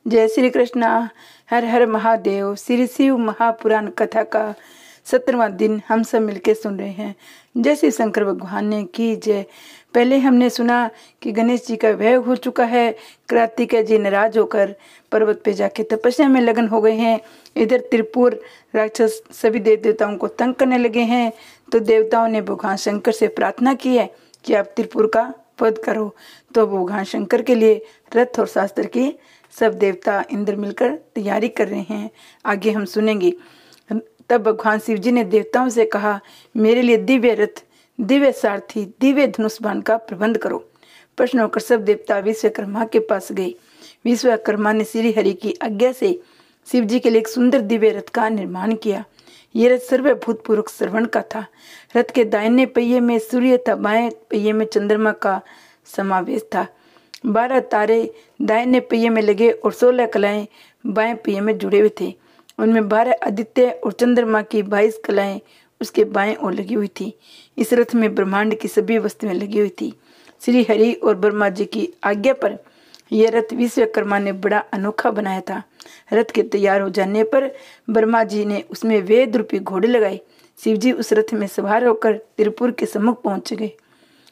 जय श्री कृष्णा। हर हर महादेव। श्री शिव महापुराण कथा का 17वां दिन हम सब मिलकर सुन रहे हैं। जय श्री शंकर भगवान ने की जय। पहले हमने सुना कि गणेश जी का वह हो चुका है। कार्तिकेय जी नाराज होकर पर्वत पे जाके तपस्या में लगन हो गए हैं। इधर त्रिपुर राक्षस सभी देव देवताओं को तंग करने लगे हैं। तो देवताओं ने भगवान शंकर से प्रार्थना की है कि आप त्रिपुर का वध करो। तो भगवान शंकर के लिए रथ और शास्त्र की सब देवता इंद्र मिलकर तैयारी कर रहे हैं। आगे हम सुनेंगे। तब भगवान शिव जी ने देवताओं से कहा, मेरे लिए दिव्य रथ, दिव्य सारथी, दिव्य धनुष बाण का प्रबंध करो। प्रश्न होकर सब देवता विश्वकर्मा के पास गए। विश्वकर्मा ने श्री हरि की आज्ञा से शिव जी के लिए एक सुंदर दिव्य रथ का निर्माण किया। ये रथ सर्वभूतपूर्वक श्रवण का था। रथ के दाहिने पहिए में सूर्य था, बाएं पहिए में चंद्रमा का समावेश था। 12 तारे दाहिने पहिए में लगे और 16 कलाएं बाएं पहिए में जुड़े हुए थे। उनमें 12 आदित्य और चंद्रमा की 22 कलाएं उसके बाएं ओर लगी हुई थी। इस रथ में ब्रह्मांड की सभी वस्तुएं लगी हुई थी। श्री हरि और ब्रह्मा जी की आज्ञा पर यह रथ विश्वकर्मा ने बड़ा अनोखा बनाया था। रथ के तैयार हो जाने पर ब्रह्मा जी ने उसमें वेद रूपी घोड़े लगाए। शिव जी उस रथ में सवार होकर त्रिपुर के सम्मुख पहुंच गए।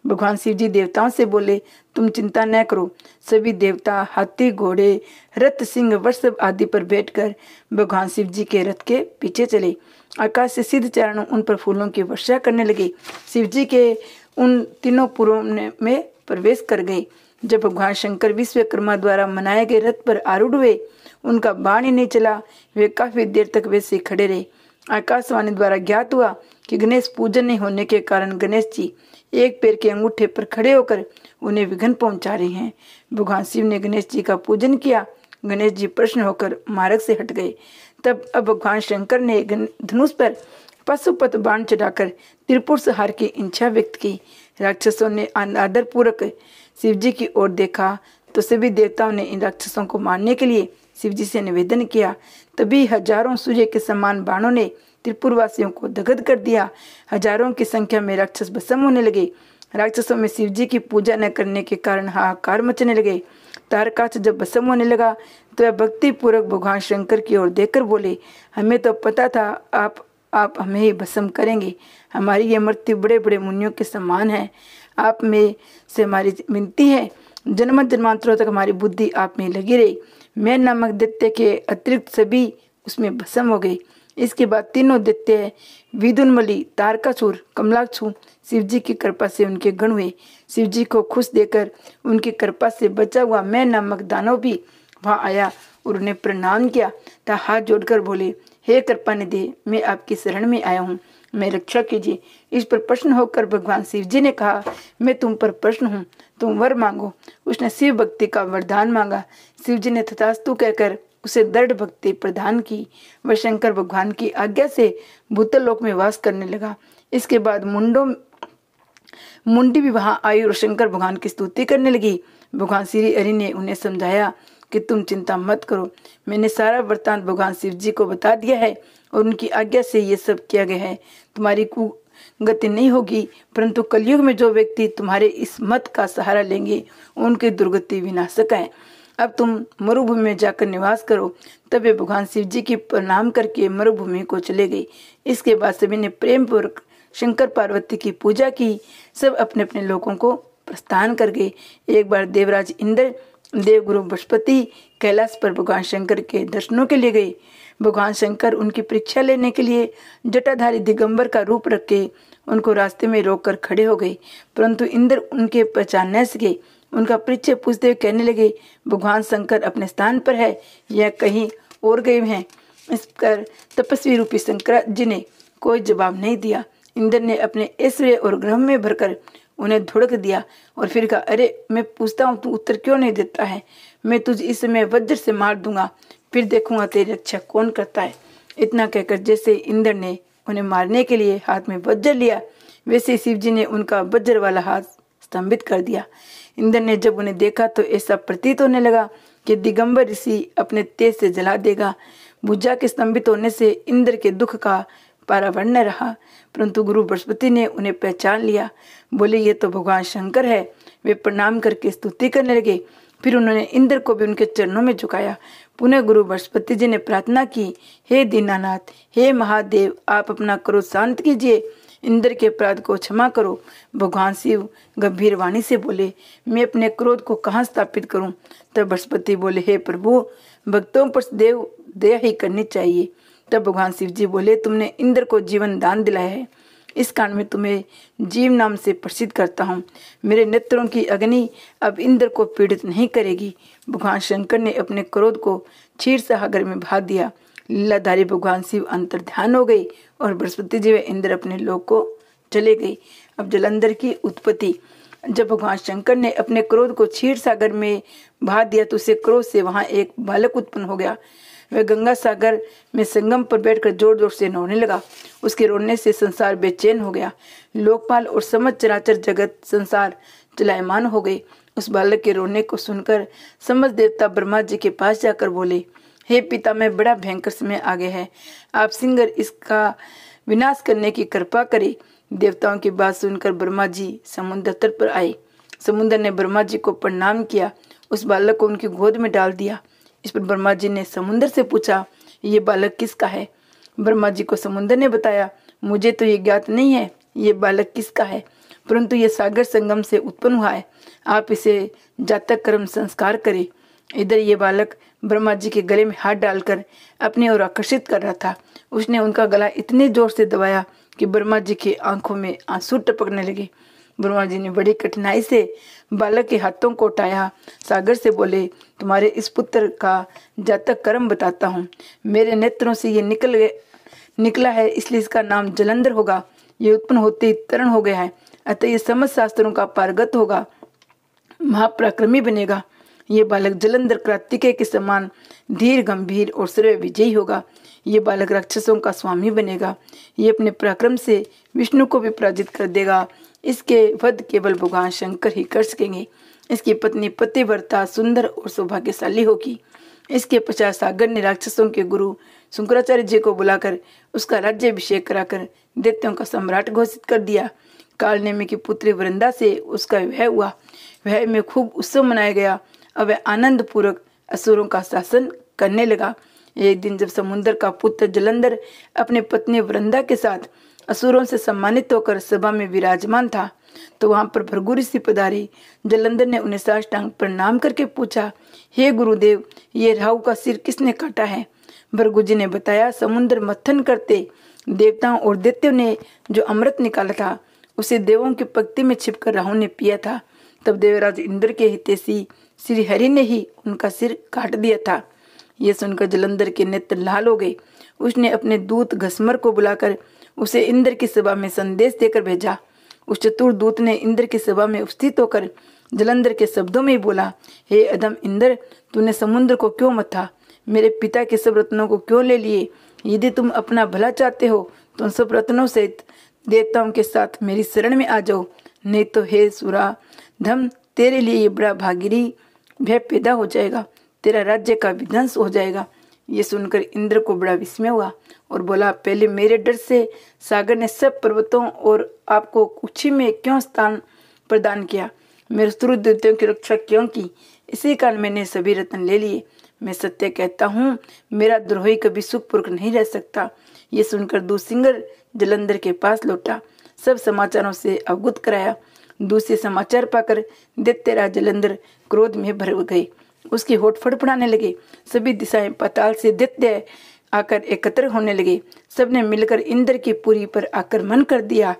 भगवान शिव जी देवताओं से बोले, तुम चिंता न करो। सभी देवता हाथी, घोड़े, रथ, सिंह, वृषभ आदि पर बैठकर भगवान शिव जी के रथ के पीछे चले। आकाश से सिद्ध चरण उन पर फूलों की वर्षा करने लगे। शिव जी के उन तीनों पुरों में प्रवेश कर गए। जब भगवान शंकर विश्वकर्मा द्वारा मनाए गए रथ पर आरूढ़ हुए, उनका बाण ही नहीं चला। वे काफी देर तक वैसे खड़े रहे। आकाशवाणी द्वारा ज्ञात हुआ कि गणेश पूजन नहीं होने के कारण गणेश जी एक पैर के अंगूठे पर खड़े होकर उन्हें विघ्न पहुंचा रहे हैं। भगवान शिव ने गणेश जी का पूजन किया। गणेश जी प्रसन्न होकर मार्ग से हट गए। तब अब भगवान शंकर ने धनुष पर पशुपत बाण चढ़ाकर त्रिपुर संहार की इच्छा व्यक्त की। राक्षसों ने आदर पूर्वक शिव जी की ओर देखा तो सभी देवताओं ने इन राक्षसों को मारने के लिए शिव जी से निवेदन किया। तभी हजारों सूर्य के समान बाणों ने त्रिपुरवासियों को दग्ध कर दिया। हजारों की संख्या में राक्षस भस्म होने लगे। राक्षसों में शिव जी की पूजा न करने के कारण हाहाकार मचने लगे। तारकाक्ष जब भस्म होने लगा तो वह भक्ति पूर्वक भगवान शंकर की ओर देखकर बोले, हमें तो पता था आप हमें ही भस्म करेंगे। हमारी ये मृत्यु बड़े बड़े मुनियों के समान है। आप में से हमारी विनती है, जन्म जन्मांतरों तक हमारी बुद्धि आप में लगी रही। मैं नामक दैत्य के अतिरिक्त सभी उसमें भस्म हो गए। इसके बाद तीनों दैत्य विदुन्मली, तारकासुर, कमलाक्षु शिव जी की कृपा से उनके गण हुए। शिव जी को खुश देकर उनकी कृपा से बचा हुआ मैं नामक दानव भी वहां आया और उन्हें प्रणाम किया तथा हाथ जोड़कर बोले, हे कृपा निधि, मैं आपकी शरण में आया हूँ, मैं रक्षा कीजिए। इस पर प्रश्न होकर भगवान शिव जी ने कहा, मैं तुम पर प्रश्न हूँ, तुम वर मांगो। उसने शिव भक्ति का वरदान मांगा। शिव जी ने तथास्तु कहकर उसे दृढ़ भक्ति प्रदान की। वह शंकर भगवान की आज्ञा से भूतल लोक में वास करने लगा। इसके बाद मुंडी भी वहां आई और शंकर भगवान की स्तुति करने लगी। भगवान श्री हरि ने उन्हें समझाया कि तुम चिंता मत करो, मैंने सारा वृत्तांत भगवान शिव जी को बता दिया है और उनकी आज्ञा से ये सब किया गया है। तुम्हारी कुगति नहीं होगी, परंतु कलयुग में जो व्यक्ति तुम्हारे इस मत का सहारा लेंगे उनकी दुर्गति विनाशक है। अब तुम मरुभूमि में जाकर निवास करो। तब वे भगवान शिव जी की प्रणाम करके मरुभूमि को चले गए। इसके बाद सभी ने प्रेम पूर्वक शंकर पार्वती की पूजा की। सब अपने अपने लोगों को प्रस्थान कर गए। एक बार देवराज इंद्र, देवगुरु बृहस्पति कैलाश पर भगवान शंकर के दर्शनों के लिए गए। भगवान शंकर उनकी परीक्षा लेने के लिए जटाधारी दिगंबर का रूप रख के उनको रास्ते में रोककर खड़े हो गए, परंतु इंद्र उनके पहचान न सके। उनका परिचय पूछते हुए कहने लगे, भगवान शंकर अपने स्थान पर है या कहीं और गए हैं। इस पर तपस्वी रूपी शंकर जी ने कोई जवाब नहीं दिया। इंद्र ने अपने ऐश्वर्य और ग्रह में भरकर उन्हें धुड़क दिया और फिर कहा, अरे मैं पूछता हूँ, तू उत्तर क्यों नहीं देता है? मैं तुझे इस समय वज्र से मार दूंगा, फिर देखूंगा तेरी रक्षा कौन करता है। इतना कहकर जैसे इंद्र ने उन्हें मारने के लिए हाथ में वज्र लिया, वैसे शिव जी ने उनका वज्र वाला हाथ स्तंभित कर दिया। इंद्र ने जब उन्हें देखा तो ऐसा प्रतीत होने लगा कि दिगंबर ऋषि अपने तेज से जला देगा। भुजा के स्तंभित होने से इंद्र के दुख का पारावार न रहा, परंतु गुरु बृहस्पति ने उन्हें पहचान लिया। बोले, ये तो भगवान शंकर है। वे प्रणाम करके स्तुति करने लगे। फिर उन्होंने इंद्र को भी उनके चरणों में झुकाया। पुनः गुरु बृहस्पति जी ने प्रार्थना की, हे दीनानाथ, हे महादेव, आप अपना क्रोध शांत कीजिए, इंद्र के अपराध को क्षमा करो। भगवान शिव गंभीर वाणी से बोले, मैं अपने क्रोध को कहाँ स्थापित करूं? तब बृहस्पति बोले, हे प्रभु, भक्तों पर देव दया ही करनी चाहिए। तब भगवान शिव जी बोले, तुमने इंद्र को जीवन दान दिलाया है, इस कारण में तुम्हें जीव नाम से प्रसिद्ध करता हूँ। मेरे नेत्रों की अग्नि अब इंद्र को पीड़ित नहीं करेगी। भगवान शंकर ने अपने क्रोध को क्षीर सागर में बहा दिया। लीलाधारी भगवान शिव अंतर ध्यान हो गई और बृहस्पति जी व इंद्र अपने लोक को चले गए। अब जलंधर की उत्पत्ति। जब भगवान शंकर ने अपने क्रोध को क्षीर सागर में बहा दिया तो उसे क्रोध से वहां एक बालक उत्पन्न हो गया। वह गंगा सागर में संगम पर बैठकर जोर जोर से रोने लगा। उसके रोने से संसार बेचैन हो गया। लोकपाल और समस्त चराचर जगत संसार चलायमान हो गए। उस बालक के रोने को सुनकर समस्त देवता ब्रह्मा जी के पास जाकर बोले, हे पिता, मैं बड़ा भयंकर समय आ गया है, आप शीघ्र इसका विनाश करने की कृपा करें। देवताओं की बात सुनकर ब्रह्मा जी समुद्र तट पर आए। समुद्र ने ब्रह्मा जी को प्रणाम किया, उस बालक को उनकी गोद में डाल दिया। इस पर ब्रह्मा जी ने समुद्र से पूछा, ये बालक किसका है? ब्रह्मा जी को समुद्र ने बताया, मुझे तो ये ज्ञात नहीं है ये बालक किसका है, परंतु ये सागर संगम से उत्पन्न हुआ है, आप इसे जातक कर्म संस्कार करें। इधर ये बालक ब्रह्मा जी के गले में हाथ डालकर अपनी ओर आकर्षित कर रहा था। उसने उनका गला इतने जोर से दबाया कि ब्रह्मा जी की आंखों में आंसू टपकने लगे। ब्रह्मा जी ने बड़ी कठिनाई से बालक के हाथों को उठाया, सागर से बोले, तुम्हारे इस पुत्र का जातक कर्म बताता हूँ। मेरे नेत्रों से ये निकला है, इसलिए इसका नाम जलंधर होगा। ये उत्पन्न होते ही तरण हो गया है, अतः ये समस्त शास्त्रों का पारगत होगा, महापराक्रमी बनेगा। ये बालक जलंधर कार्तिकेय के समान धीर गंभीर और सर्व विजयी होगा। ये बालक राक्षसों का स्वामी बनेगा। ये अपने पराक्रम से विष्णु को भी पराजित कर देगा। इसके वध केवल भगवान शंकर ही कर सकेंगे। इसकी पत्नी पतिव्रता, सुंदर और सौभाग्यशाली होगी। इसके पश्चात सागर ने राक्षसों के गुरु शंकराचार्य जी को बुलाकर उसका राज्याभिषेक कराकर दैत्यों का सम्राट घोषित कर दिया। कालनेमी की पुत्री वृंदा से उसका विवाह हुआ। विवाह में खूब उत्सव मनाया गया। अब वह आनंद पूर्वक असुरों का शासन करने लगा। एक दिन जब समुद्र का पुत्र जलंधर अपनी पत्नी वृंदा के साथ असुरों से सम्मानित होकर सभा में विराजमान था तो वहां पर भृगु ऋषि पधारे। जलंधर ने उन्हें साष्टांग प्रणाम करके पूछा, हे गुरुदेव, ये राहु का सिर किसने काटा है? भृगु जी ने बताया, समुद्र मंथन करते देवताओं और दैत्यों ने जो अमृत निकाला था उसे देवों की पंक्ति में छिपकर राहु ने पिया था। तब देवराज इंद्र के हितैषी श्री हरि ने ही उनका सिर काट दिया था। ये सुनकर जलंधर के नेत्र लाल हो गए। उसने अपने दूत घसमर को बुलाकर उसे इंद्र की सभा में संदेश देकर भेजा। उस चतुर दूत ने इंद्र की सभा में उपस्थित होकर जलंधर के शब्दों में ही बोला, हे अधम इंद्र, तूने समुद्र को क्यों मथा? मेरे पिता के सब रत्नों को क्यों ले लिए? यदि तुम अपना भला चाहते हो तो उन सब रत्नों सहित देवताओं के साथ मेरी शरण में आ जाओ, नहीं तो हे सुरा धम, तेरे लिए ये बड़ा भागीरी भय पैदा हो जाएगा, तेरा राज्य का विध्वंस हो जाएगा। ये सुनकर इंद्र को बड़ा विस्मय हुआ और बोला, पहले मेरे डर से सागर ने सब पर्वतों और आपको कुक्षी में क्यों स्थान प्रदान किया? मेरे शत्रु दैत्यों की रक्षा क्यों की? इसी कारण मैंने सभी रत्न ले लिए। मैं सत्य कहता हूँ, मेरा द्रोही कभी सुखपूर्वक नहीं रह सकता। ये सुनकर दूसिंगर जलंधर के पास लौटा, सब समाचारों से अवगत कराया। दूसरे समाचार पाकर दैत्यराज जलंधर क्रोध में भर गए। उसके होठ फड़फड़ाने लगे। सभी दिशाएं पाताल से दैत्य आकर एकत्र होने लगे। सबने मिलकर इंद्र की पुरी पर आक्रमण कर दिया।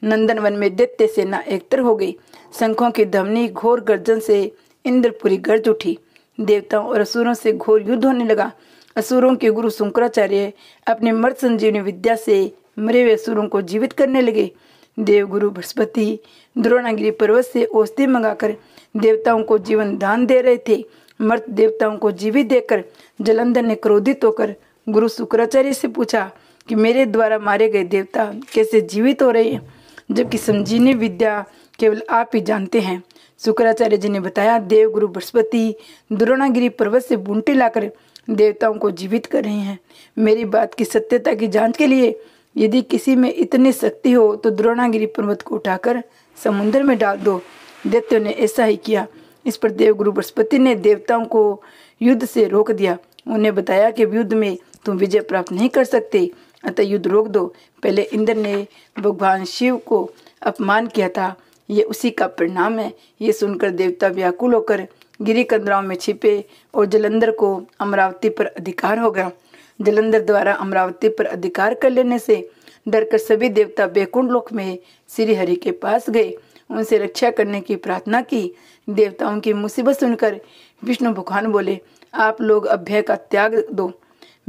नंदनवन में दैत्य सेना एकत्र हो गई। शंखों की ध्वनि घोर गर्जन से इंद्रपुरी गर्ज उठी। देवताओं और असुरों से घोर युद्ध होने लगा। असुरों के गुरु शंकराचार्य अपने मर्द संजीवनी विद्या से मरे हुए असुरों को जीवित करने लगे। देवगुरु बृहस्पति द्रोणागिरी पर्वत से औषधि मंगाकर देवताओं को जीवन दान दे रहे थे। मर्त देवताओं को जीवित देकर जलंधर ने क्रोधित होकर गुरु शुक्राचार्य से पूछा कि मेरे द्वारा मारे गए देवता कैसे जीवित हो रहे हैं, जबकि संजीवनी विद्या केवल आप ही जानते हैं। शुक्राचार्य जी ने बताया, देवगुरु बृहस्पति द्रोणागिरी पर्वत से बूंटे लाकर देवताओं को जीवित कर रहे हैं। मेरी बात की सत्यता की जांच के लिए यदि किसी में इतनी शक्ति हो तो द्रोणागिरी पर्वत को उठाकर समुद्र में डाल दो। दैत्यों ने ऐसा ही किया। इस पर देवगुरु बृहस्पति ने देवताओं को युद्ध से रोक दिया। उन्हें बताया कि युद्ध में तुम विजय प्राप्त नहीं कर सकते, अतः युद्ध रोक दो। पहले इंद्र ने भगवान शिव को अपमान किया था, ये उसी का परिणाम है। ये सुनकर देवता व्याकुल होकर गिरी कंदराओं में छिपे और जलंधर को अमरावती पर अधिकार हो गया। जलंधर द्वारा अमरावती पर अधिकार कर लेने से डरकर सभी देवता बैकुंठ लोक में श्री हरि के पास गए, उनसे रक्षा करने की प्रार्थना की। देवताओं की मुसीबत सुनकर विष्णु भगवान बोले, आप लोग अभय का त्याग दो,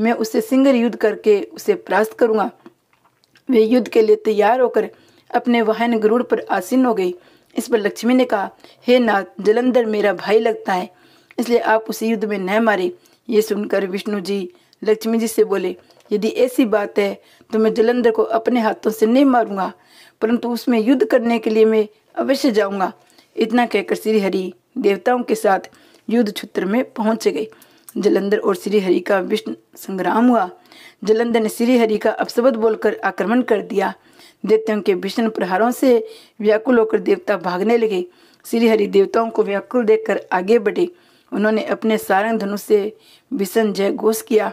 मैं उससे सिंगर युद्ध करके उसे परास्त करूंगा। वे युद्ध के लिए तैयार होकर अपने वाहन गरुड़ पर आसीन हो गई। इस पर लक्ष्मी ने कहा, हे नाथ, जलंधर मेरा भाई लगता है, इसलिए आप उसे युद्ध में न मारे। ये सुनकर विष्णु जी लक्ष्मी जी से बोले, यदि ऐसी बात है तो मैं जलंधर को अपने हाथों से नहीं मारूंगा, परंतु उसमें युद्ध करने के लिए मैं अवश्य जाऊंगा। इतना कहकर श्री हरि देवताओं के साथ युद्ध क्षेत्र में पहुंच गए। जलंधर और श्री हरि का विष्णु संग्राम हुआ। जलंधर ने श्री हरि का अपशब्द बोलकर आक्रमण कर दिया। दैत्यों के भीषण प्रहारों से व्याकुल होकर देवता भागने लगे। श्री हरि देवताओं को व्याकुल देखकर आगे बढ़े। उन्होंने अपने सारंग धनुष से भीषण जय घोष किया।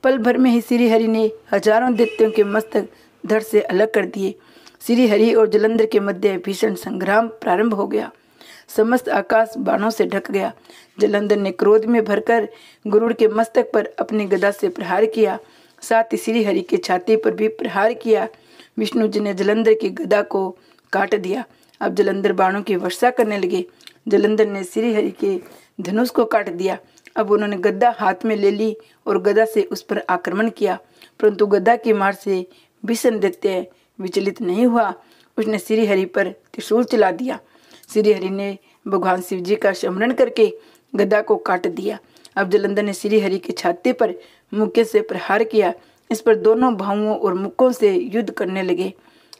पल भर में ही श्री हरि ने हजारों दैत्यों के मस्तक धड़ से अलग कर दिए। श्री हरि और जलंधर के मध्य भीषण संग्राम प्रारंभ हो गया। समस्त आकाश बाणों से ढक गया। जलंधर ने क्रोध में भरकर गरुड़ के मस्तक पर अपनी गदा से प्रहार किया, साथ ही श्री हरि के छाती पर भी प्रहार किया। विष्णु जी ने जलंधर की गदा को काट दिया। अब जलंधर बाणों की वर्षा करने लगे। जलंधर ने श्री हरि के धनुष को काट दिया। अब उन्होंने गदा हाथ में ले ली और गदा से उस पर आक्रमण किया, परंतु गदा की मार से भीषण दैत्य विचलित नहीं हुआ। उसने श्री हरि पर त्रिशूल चला दिया। श्री हरि ने भगवान शिव जी का स्मरण करके गदा को काट दिया। अब जलंधर ने श्री हरि की छाती पर मुक्के से प्रहार किया। इस पर दोनों भावों और मुक्कों से युद्ध करने लगे।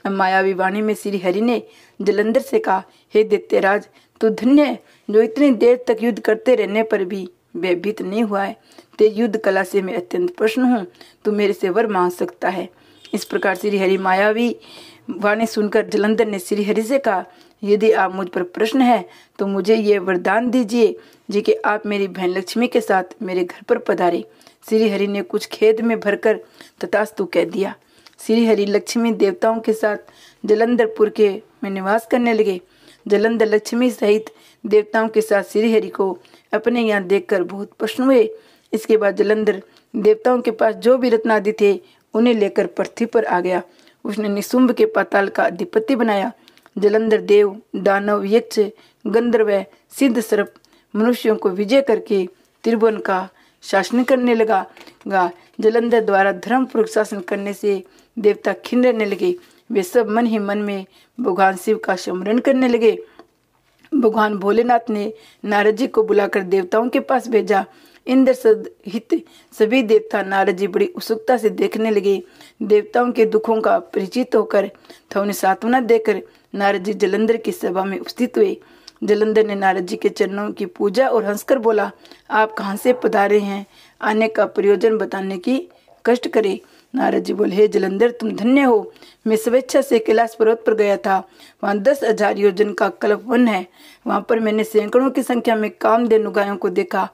मायावी वाणी में श्री हरि ने जलंधर से कहा, हे दैत्यराज, तू धन्य है जो इतनी देर तक युद्ध करते रहने पर भी भयभीत नहीं हुआ है। तेरी युद्ध कला से मैं अत्यंत प्रसन्न हूँ, तू मेरे से वर मांग सकता है। इस प्रकार श्री हरि मायावी वाणी सुनकर जलंधर ने श्री हरि से कहा, यदि आप मुझ पर प्रश्न है तो मुझे ये वरदान दीजिए जी कि आप मेरी बहन लक्ष्मी के साथ मेरे घर पर पधारे। श्री हरि ने कुछ खेद में भरकर तथास्तु कह दिया। श्री हरि लक्ष्मी देवताओं के साथ जलंधरपुर में निवास करने लगे। जलंधर लक्ष्मी सहित देवताओं के साथ श्री हरि को अपने यहाँ देखकर बहुत प्रसन्न हुए। इसके बाद जलंधर देवताओं के पास जो भी रत्नादि थे उन्हें लेकर पृथ्वी पर आ गया। उसने निशुंभ के पाताल का अधिपति बनाया। जलंधर देव, दानव, यक्ष, गंधर्व, सिद्ध, सर्प मनुष्यों को विजय करके त्रिभुवन का शासन करने लगा। जलंधर द्वारा धर्मपूर्वक शासन करने से देवता खिन्न रहने लगे। वे सब मन ही मन में भगवान शिव का स्मरण करने लगे। भगवान भोलेनाथ ने नारद जी को बुलाकर देवताओं के पास भेजा। इंद्र सहित सभी देवता नारद जी बड़ी उत्सुकता से देखने लगे। देवताओं के दुखों का परिचित होकर तथा उन्हें सांत्वना देकर नारद जी जलंधर की सभा में उपस्थित हुए। जलंधर ने नारद जी के चरणों की पूजा और हंसकर बोला, आप कहाँ से पधारे हैं? आने का प्रयोजन बताने की कष्ट करे। नारद जी बोले, हे जलंधर, तुम धन्य हो। मैं स्वेच्छा से कैलाश पर्वत पर गया था। वहाँ 10,000 योजन का कल्प वन है। वहाँ पर मैंने सैकड़ों की संख्या में कामधेनु गायों को देखा।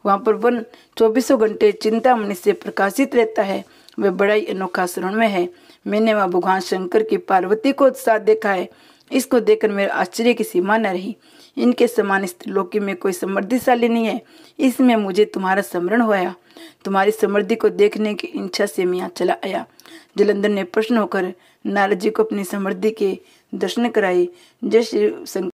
वहाँ पर वन 24 घंटे चिंतामणि से प्रकाशित रहता है। वह बड़ा ही अनोखा शरणमय है। मैंने वहाँ भगवान शंकर की पार्वती को साथ देखा है। इसको देखकर मेरे आश्चर्य की सीमा न रही। इनके समान स्त्रीलोकी में कोई समृद्धिशाली नहीं है। इसमें मुझे तुम्हारा स्मरण हुआ। तुम्हारी समृद्धि को देखने की इच्छा से मैं यहाँ चला आया। जलंधर ने प्रश्न होकर नारद जी को अपनी समृद्धि के दर्शन कराए। जय श्री